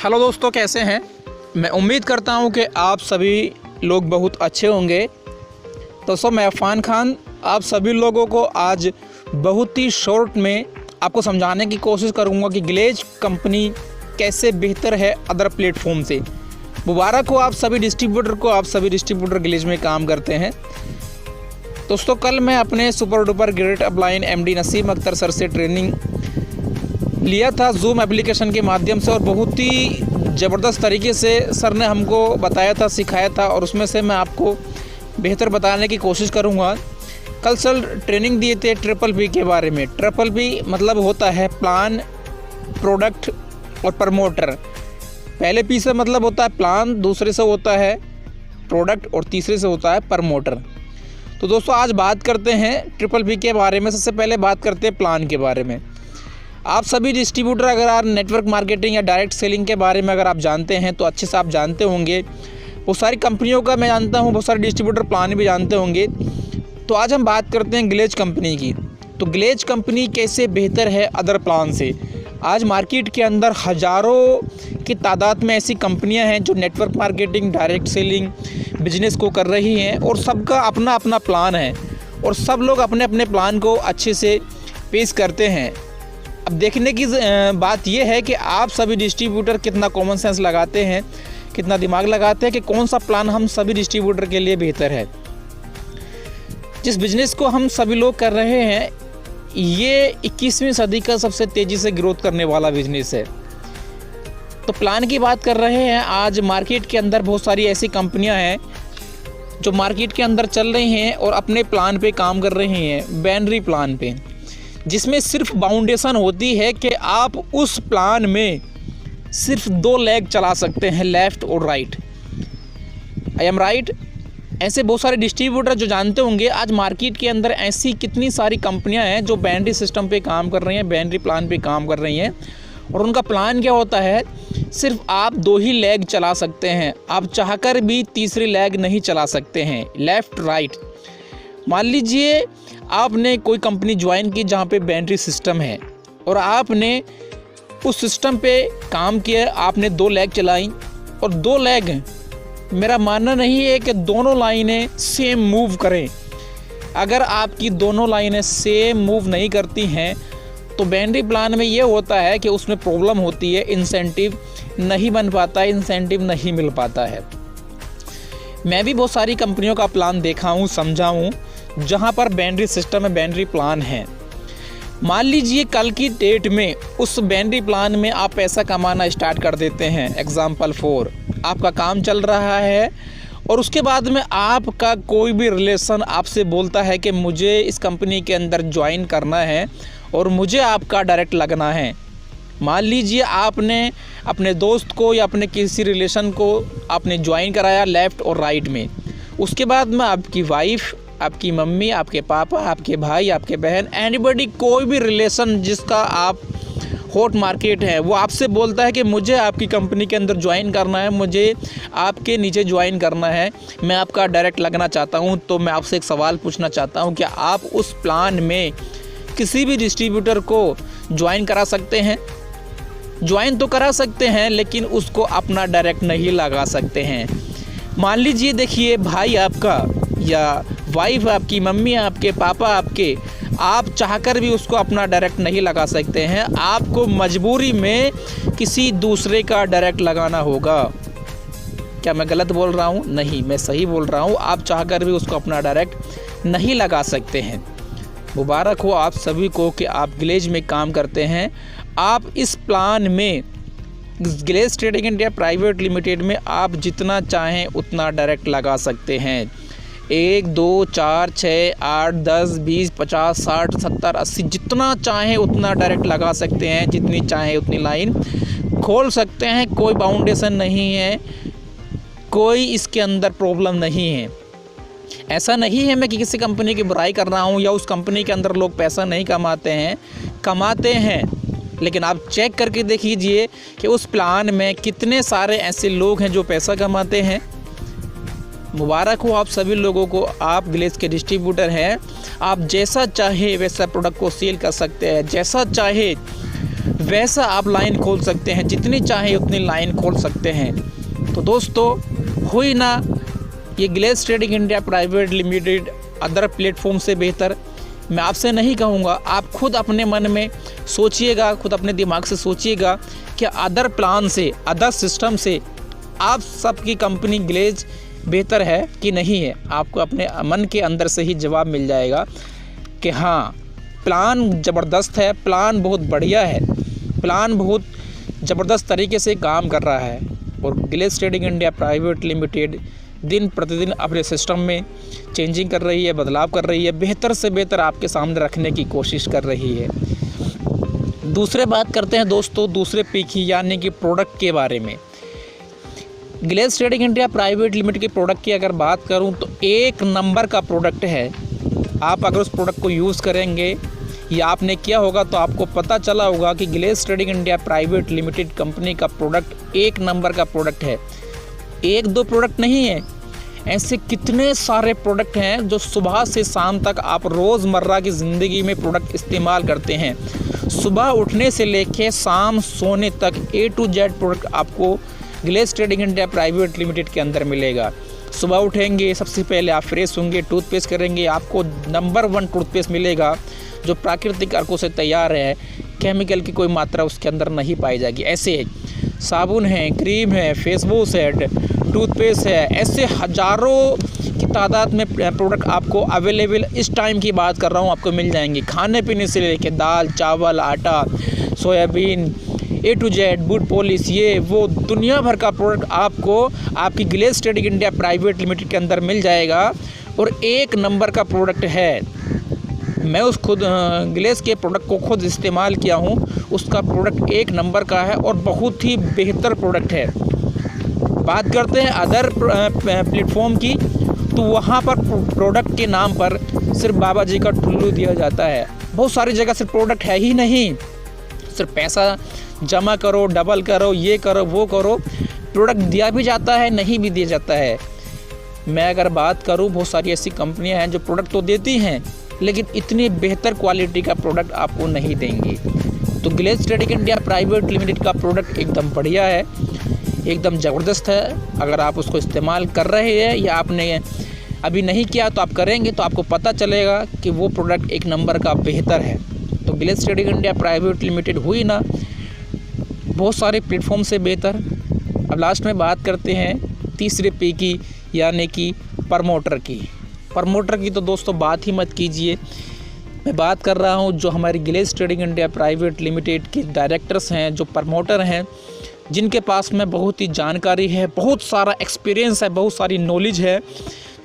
Hello दोस्तों, कैसे हैं। मैं उम्मीद करता हूं कि आप सभी लोग बहुत अच्छे होंगे। दोस्तों, मैं इरफान खान आप सभी लोगों को आज बहुत ही शॉर्ट में आपको समझाने की कोशिश करूंगा कि ग्लेज कंपनी कैसे बेहतर है अदर प्लेटफॉर्म से। मुबारक हो आप सभी डिस्ट्रीब्यूटर ग्लेज में काम करते हैं। दोस्तों, कल मैं अपने super duper great upline MD Naseem Akhtar sir से ट्रेनिंग लिया था जूम एप्लीकेशन के माध्यम से, और बहुत ही ज़बरदस्त तरीके से सर ने हमको बताया था, सिखाया था, और उसमें से मैं आपको बेहतर बताने की कोशिश करूँगा। कल सर ट्रेनिंग दिए थे ट्रिपल पी के बारे में। ट्रिपल पी मतलब होता है प्लान, प्रोडक्ट और प्रमोटर। पहले पी से मतलब होता है प्लान, दूसरे से होता है प्रोडक्ट और तीसरे से होता है प्रमोटर। तो दोस्तों, आज बात करते हैं ट्रिपल पी के बारे में। सबसे पहले बात करते हैं प्लान के बारे में। आप सभी डिस्ट्रीब्यूटर अगर आप नेटवर्क मार्केटिंग या डायरेक्ट सेलिंग के बारे में अगर आप जानते हैं तो अच्छे से आप जानते होंगे। बहुत सारी कंपनियों का मैं जानता हूँ, बहुत सारे डिस्ट्रीब्यूटर प्लान भी जानते होंगे। तो आज हम बात करते हैं ग्लेज कंपनी की। तो ग्लेज कंपनी कैसे बेहतर है अदर प्लान से। आज मार्केट के अंदर हज़ारों की तादाद में ऐसी कंपनियां हैं जो network marketing, direct selling business को कर रही हैं, और सबका अपना अपना प्लान है और सब लोग अपने अपने प्लान को अच्छे से पेश करते हैं। अब देखने की बात यह है कि आप सभी डिस्ट्रीब्यूटर कितना कॉमन सेंस लगाते हैं, कितना दिमाग लगाते हैं कि कौन सा प्लान हम सभी डिस्ट्रीब्यूटर के लिए बेहतर है। जिस बिज़नेस को हम सभी लोग कर रहे हैं, ये 21वीं सदी का सबसे तेज़ी से ग्रोथ करने वाला बिजनेस है। तो प्लान की बात कर रहे हैं। आज मार्केट के अंदर बहुत सारी ऐसी कंपनियां हैं जो मार्केट के अंदर चल रही हैं और अपने प्लान पे काम कर रही हैं, बाइनरी प्लान पे, जिसमें सिर्फ बाउंडेशन होती है कि आप उस प्लान में सिर्फ 2 लेग चला सकते हैं, लेफ़्ट और राइट। I am right. ऐसे बहुत सारे डिस्ट्रीब्यूटर जो जानते होंगे, आज मार्केट के अंदर ऐसी कितनी सारी कंपनियां हैं जो बाइनरी सिस्टम पे काम कर रही हैं, बाइनरी प्लान पे काम कर रही हैं, और उनका प्लान क्या होता है, सिर्फ आप 2 ही लेग चला सकते हैं। आप चाहकर भी तीसरी लेग नहीं चला सकते हैं, लेफ़्ट राइट। मान लीजिए आपने कोई कंपनी ज्वाइन की जहाँ पे बाइनरी सिस्टम है और आपने उस सिस्टम पे काम किया, आपने 2 लेग चलाई, और 2 लेग मेरा मानना नहीं है कि दोनों लाइनें सेम मूव करें। अगर आपकी दोनों लाइनें सेम मूव नहीं करती हैं तो बाइनरी प्लान में ये होता है कि उसमें प्रॉब्लम होती है, इंसेंटिव नहीं बन पाता है, इंसेंटिव नहीं मिल पाता है। मैं भी बहुत सारी कंपनियों का प्लान देखा हूँ, समझा हूँ, जहाँ पर बाइनरी सिस्टम में बाइनरी प्लान है। मान लीजिए कल की डेट में उस बाइनरी प्लान में आप पैसा कमाना स्टार्ट कर देते हैं। एग्जाम्पल 4, आपका काम चल रहा है और उसके बाद में आपका कोई भी रिलेशन आपसे बोलता है कि मुझे इस कंपनी के अंदर ज्वाइन करना है और मुझे आपका डायरेक्ट लगना है। मान लीजिए आपने अपने दोस्त को या अपने किसी रिलेशन को आपने ज्वाइन कराया लेफ़्ट और राइट में। उसके बाद में आपकी वाइफ, आपकी मम्मी, आपके पापा, आपके भाई, आपके बहन, एनीबॉडी, कोई भी रिलेशन जिसका आप हॉट मार्केट है, वो आपसे बोलता है कि मुझे आपकी कंपनी के अंदर ज्वाइन करना है, मुझे आपके नीचे ज्वाइन करना है, मैं आपका डायरेक्ट लगना चाहता हूँ। तो मैं आपसे एक सवाल पूछना चाहता हूँ, क्या आप उस प्लान में किसी भी डिस्ट्रीब्यूटर को ज्वाइन करा सकते हैं? ज्वाइन तो करा सकते हैं, लेकिन उसको अपना डायरेक्ट नहीं लगा सकते हैं। मान लीजिए, देखिए, भाई आपका या वाइफ आपकी, मम्मी आपके, पापा आपके, आप चाहकर भी उसको अपना डायरेक्ट नहीं लगा सकते हैं। आपको मजबूरी में किसी दूसरे का डायरेक्ट लगाना होगा। क्या मैं गलत बोल रहा हूँ? नहीं, मैं सही बोल रहा हूँ। आप चाहकर भी उसको अपना डायरेक्ट नहीं लगा सकते हैं। मुबारक हो आप सभी को कि आप ग्लेज में काम करते हैं। आप इस प्लान में, Glaze Trading India Private Limited में, आप जितना चाहें उतना डायरेक्ट लगा सकते हैं। 1, 2, 4, 6, 8, 10, 20, 50, 60, 70, 80 जितना चाहें उतना डायरेक्ट लगा सकते हैं। जितनी चाहें उतनी लाइन खोल सकते हैं। कोई बाउंडेशन नहीं है, कोई इसके अंदर प्रॉब्लम नहीं है। ऐसा नहीं है मैं कि किसी कंपनी की बुराई कर रहा हूँ या उस कंपनी के अंदर लोग पैसा नहीं कमाते हैं, कमाते हैं। लेकिन आप चेक करके देख लीजिए कि उस प्लान में कितने सारे ऐसे लोग हैं जो पैसा कमाते हैं। मुबारक हो आप सभी लोगों को, आप ग्लेज के डिस्ट्रीब्यूटर हैं। आप जैसा चाहे वैसा प्रोडक्ट को सेल कर सकते हैं, जैसा चाहे वैसा आप लाइन खोल सकते हैं, जितनी चाहे उतनी लाइन खोल सकते हैं। तो दोस्तों, हुई ना ये Glaze Trading India Private Limited other platform से बेहतर? मैं आपसे नहीं कहूँगा, आप खुद अपने मन में सोचिएगा, खुद अपने दिमाग से सोचिएगा कि अदर प्लान से, अदर सिस्टम से आप सबकी कंपनी ग्लेज बेहतर है कि नहीं है। आपको अपने मन के अंदर से ही जवाब मिल जाएगा कि हाँ, प्लान ज़बरदस्त है, प्लान बहुत बढ़िया है, प्लान बहुत ज़बरदस्त तरीके से काम कर रहा है। और Glaze Trading India Private Limited दिन प्रतिदिन अपने सिस्टम में चेंजिंग कर रही है, बदलाव कर रही है, बेहतर से बेहतर आपके सामने रखने की कोशिश कर रही है। दूसरे बात करते हैं दोस्तों, दूसरे पी की, यानी कि प्रोडक्ट के बारे में। Glaze Trading India Private Limited के प्रोडक्ट की अगर बात करूं तो एक नंबर का प्रोडक्ट है। आप अगर उस प्रोडक्ट को यूज़ करेंगे या आपने किया होगा तो आपको पता चला होगा कि Glaze Trading India Private Limited company का प्रोडक्ट एक नंबर का प्रोडक्ट है। एक दो प्रोडक्ट नहीं है, ऐसे कितने सारे प्रोडक्ट हैं जो सुबह से शाम तक आप रोज़मर्रा की ज़िंदगी में प्रोडक्ट इस्तेमाल करते हैं। सुबह उठने से लेकर शाम सोने तक A to Z प्रोडक्ट आपको Glaze Trading India Private Limited के अंदर मिलेगा। सुबह उठेंगे, सबसे पहले आप फ्रेश होंगे, टूथपेस्ट करेंगे, आपको नंबर 1 टूथपेस्ट मिलेगा जो प्राकृतिक अर्कों से तैयार है, केमिकल की कोई मात्रा उसके अंदर नहीं पाई जाएगी। ऐसे साबुन है, क्रीम है, फेस वॉश है, टूथपेस्ट है, ऐसे हज़ारों की तादाद में प्रोडक्ट आपको अवेलेबल, इस टाइम की बात कर रहा हूँ, आपको मिल जाएंगे। खाने पीने से लेके दाल, चावल, आटा, soybean, A to Z, boot polish, ये वो दुनिया भर का प्रोडक्ट आपको आपकी Glaze Trading India Private Limited के अंदर मिल जाएगा। और एक नंबर का प्रोडक्ट है। मैं उस खुद ग्लेज के प्रोडक्ट को खुद इस्तेमाल किया हूँ, उसका प्रोडक्ट एक नंबर का है और बहुत ही बेहतर प्रोडक्ट है। बात करते हैं अदर प्लेटफॉर्म की, तो वहाँ पर प्रोडक्ट के नाम पर सिर्फ बाबा जी का ठुल्लू दिया जाता है। बहुत सारी जगह सिर्फ प्रोडक्ट है ही नहीं, सिर्फ पैसा जमा करो, डबल करो, ये करो, वो करो, प्रोडक्ट दिया भी जाता है, नहीं भी दिया जाता है। मैं अगर बात करूं, बहुत सारी ऐसी कंपनियां हैं जो प्रोडक्ट तो देती हैं लेकिन इतनी बेहतर क्वालिटी का प्रोडक्ट आपको नहीं देंगी। तो Glaze Trading India Private Limited का प्रोडक्ट एकदम बढ़िया है, एकदम ज़बरदस्त है। अगर आप उसको इस्तेमाल कर रहे हैं या आपने अभी नहीं किया तो आप करेंगे तो आपको पता चलेगा कि वो प्रोडक्ट एक नंबर का बेहतर है। तो Glaze Trading India Private Limited हुई ना बहुत सारे प्लेटफॉर्म से बेहतर। अब लास्ट में बात करते हैं तीसरे पी की, यानी कि प्रमोटर की। प्रमोटर की तो दोस्तों बात ही मत कीजिए। मैं बात कर रहा हूं जो हमारी Glaze Trading India Private Limited के डायरेक्टर्स हैं, जो प्रमोटर हैं, जिनके पास में बहुत ही जानकारी है, बहुत सारा एक्सपीरियंस है, बहुत सारी नॉलेज है,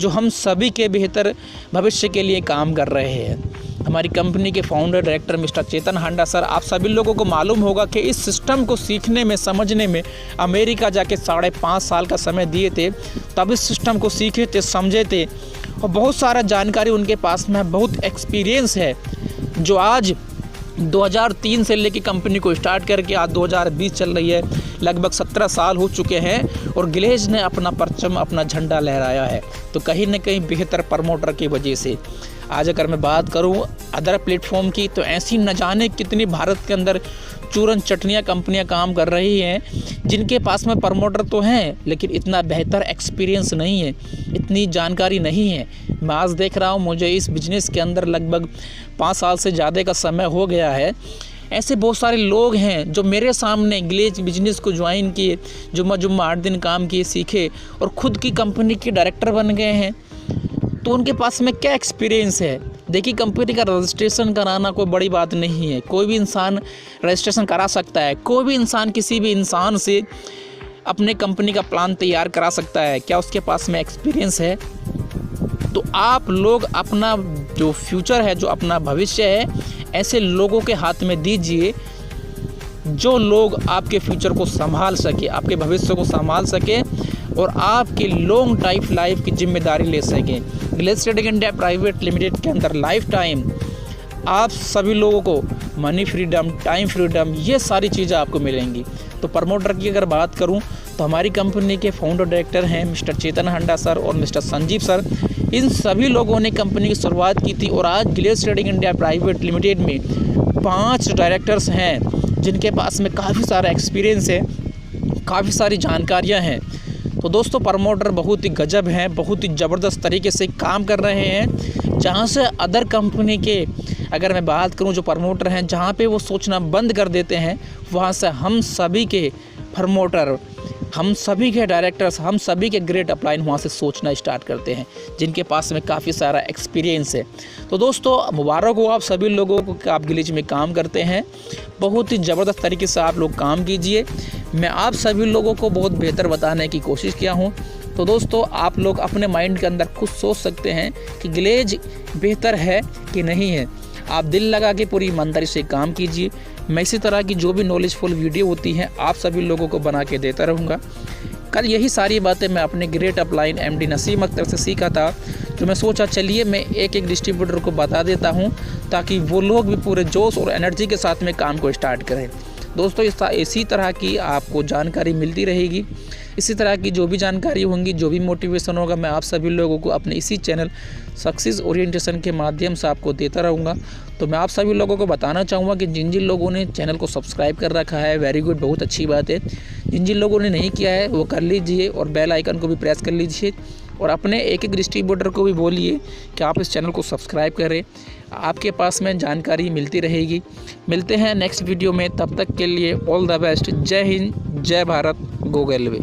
जो हम सभी के बेहतर भविष्य के लिए काम कर रहे हैं। हमारी कंपनी के फाउंडर डायरेक्टर मिस्टर चेतन हांडा सर, आप सभी लोगों को मालूम होगा कि इस सिस्टम को सीखने में, समझने में अमेरिका जाके 5.5 साल का समय दिए थे, तब इस सिस्टम को सीखे थे, समझे थे, और बहुत सारा जानकारी उनके पास में, बहुत एक्सपीरियंस है, जो आज 2003 से लेकर कंपनी को स्टार्ट करके आज 2020 चल रही है, लगभग 17 साल हो चुके हैं और ग्लेज ने अपना परचम, अपना झंडा लहराया है। तो कहीं न कहीं बेहतर प्रमोटर की वजह से। आज अगर मैं बात करूं अदर प्लेटफॉर्म की, तो ऐसी न जाने कितनी भारत के अंदर चूरन चटनियाँ कंपनियां काम कर रही हैं, जिनके पास में प्रमोटर तो हैं लेकिन इतना बेहतर एक्सपीरियंस नहीं है, इतनी जानकारी नहीं है। मैं आज देख रहा हूं, मुझे इस बिज़नेस के अंदर लगभग 5 साल से ज़्यादा का समय हो गया है। ऐसे बहुत सारे लोग हैं जो मेरे सामने ग्लेज बिजनेस को ज्वाइन किए, जुम्मा 8 दिन काम किए, सीखे और ख़ुद की कंपनी के डायरेक्टर बन गए हैं। तो उनके पास में क्या एक्सपीरियंस है? देखिए, कंपनी का रजिस्ट्रेशन कराना कोई बड़ी बात नहीं है, कोई भी इंसान रजिस्ट्रेशन करा सकता है, कोई भी इंसान किसी भी इंसान से अपने कंपनी का प्लान तैयार करा सकता है। क्या उसके पास में एक्सपीरियंस है? तो आप लोग अपना जो फ्यूचर है, जो अपना भविष्य है, ऐसे लोगों के हाथ में दीजिए जो लोग आपके फ्यूचर को संभाल सके, आपके भविष्य को संभाल सके और आपकी लॉन्ग लाइफ की जिम्मेदारी ले सकें। Glaze Trading India Private Limited के अंदर लाइफ टाइम आप सभी लोगों को मनी फ्रीडम, टाइम फ्रीडम, ये सारी चीज़ें आपको मिलेंगी। तो प्रमोटर की अगर बात करूं तो हमारी कंपनी के फाउंडर डायरेक्टर हैं मिस्टर चेतन हांडा सर और मिस्टर संजीव सर। इन सभी लोगों ने कंपनी की शुरुआत की थी और आज Glaze Trading India Private Limited में 5 डायरेक्टर्स हैं जिनके पास में काफ़ी सारा एक्सपीरियंस है, काफ़ी सारी जानकारियाँ हैं। तो दोस्तों प्रमोटर बहुत ही गजब हैं, बहुत ही ज़बरदस्त तरीके से काम कर रहे हैं। जहाँ से अदर कंपनी के अगर मैं बात करूँ जो प्रमोटर हैं, जहाँ पे वो सोचना बंद कर देते हैं, वहाँ से हम सभी के प्रमोटर, हम सभी के डायरेक्टर्स, हम सभी के ग्रेट अपलाइन वहाँ से सोचना स्टार्ट करते हैं, जिनके पास में काफ़ी सारा एक्सपीरियंस है। तो दोस्तों मुबारक हो आप सभी लोगों को कि आप गिलीज में काम करते हैं। बहुत ही ज़बरदस्त तरीके से आप लोग काम कीजिए। मैं आप सभी लोगों को बहुत बेहतर बताने की कोशिश किया हूँ। तो दोस्तों आप लोग अपने माइंड के अंदर खुद सोच सकते हैं कि गिलेज बेहतर है कि नहीं है। आप दिल लगा के पूरी ईमानदारी से काम कीजिए। मैं इसी तरह की जो भी नॉलेजफुल वीडियो होती हैं आप सभी लोगों को बना के देता रहूँगा। कल यही सारी बातें मैं अपने great upline MD Naseem Akhtar से सीखा था, जो मैं सोचा चलिए मैं एक एक डिस्ट्रीब्यूटर को बता देता हूँ ताकि वो लोग भी पूरे जोश और एनर्जी के साथ में काम को स्टार्ट करें। दोस्तों इसी तरह की आपको जानकारी मिलती रहेगी। इसी तरह की जो भी जानकारी होंगी, जो भी मोटिवेशन होगा, मैं आप सभी लोगों को अपने इसी चैनल सक्सेस ओरिएंटेशन के माध्यम से आपको देता रहूँगा। तो मैं आप सभी लोगों को बताना चाहूँगा कि जिन जिन लोगों ने चैनल को सब्सक्राइब कर रखा है, वेरी गुड, बहुत अच्छी बात है। जिन जिन लोगों ने नहीं किया है वो कर लीजिए और बेल आइकन को भी प्रेस कर लीजिए और अपने एक एक डिस्ट्रीब्यूटर को भी बोलिए कि आप इस चैनल को सब्सक्राइब करें। आपके पास में जानकारी मिलती रहेगी। मिलते हैं नेक्स्ट वीडियो में, तब तक के लिए ऑल द बेस्ट। जय हिंद, जय भारत, गो रेलवे।